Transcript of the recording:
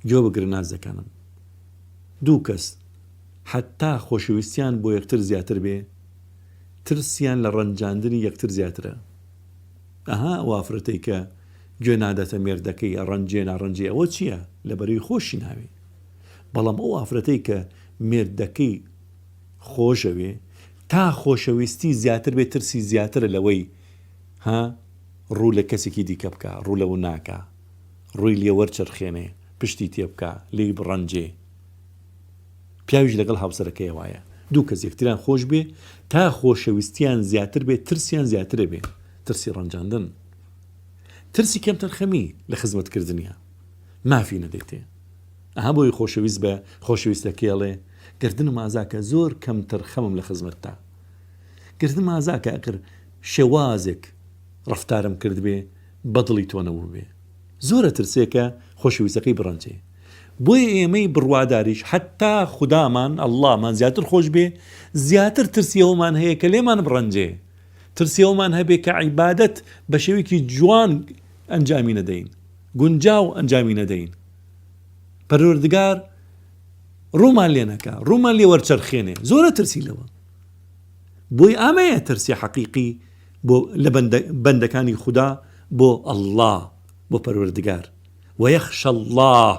گوێ بگرن نازەکانم، دوو کەس حتا خۆشەویستیان بۆ یەکتر زیاتر بێ، ترسیان لە ڕەنجاندنی یەکتر زیاترە. ئەها وافرەتەی کە گوێ نادەتە مێردەکەی ڕەنجێ ناڕەنجێ، ئەوە چییە؟ لەبەرەوەی خۆشی ناوێ. بەڵام ئەو وافرەتەی کە مێردەکەی خۆشەوێ، تا خۆشەویستی زیاتر بێت ترسی زیاترە لەوەی ڕوو لە کەسێکی دیکە بکە، ڕوو لەو ناکە، ڕووی لێ وەرچەرخێنێ، پشتی تێ بکە، لێی بڕەنجێ. پیاویش لەگەڵ هاوسەرەکەی وایە دوو کەس یەکتریان خۆش بێ، تا خۆشەویستیان زیاتر بێت ترسیان زیاترە بێ، ترسی ڕەنجاندن، ترسی کەم تەرخەمی لە خزمەتکردنیە مافی نەدەیتێ. ئەها بۆی خۆشەویست بە خۆشەویستەکەیڵێ گردنم ئازاکە زۆر کەم تەرخەمم لە خزمەتتا، گردنم ئازاکە ئەگەر شێوازێک ڕەفتارم کرد بێ بەدڵی تۆ نەبوو بێ. زۆرە ترسێکە خۆشەویستەکەی بڕەنجێ. بۆیە ئێمەی بڕواداریش حتا خودامان ئەڵڵامان زیاتر خۆش بێ، زیاتر ترسیەوەمان هەیە کە لێمان بڕەنجێ، ترسیەوەمان هەبێ کە عیبادەت بە شێوەیەکی جوان ئەنجامی نەدەین، گونجاو ئەنجامی نەدەین. پەروەردگار ڕوومان لێ نەکا، ڕوومان لێ وەرچەرخێنێ، زۆرە ترسی لەوە. بۆی ئامەیە ترسی حەقیقی بۆ لە بەندەکانی خوددا بۆ ئەڵڵا، بۆ پەروەردگار. وەیەخشە الله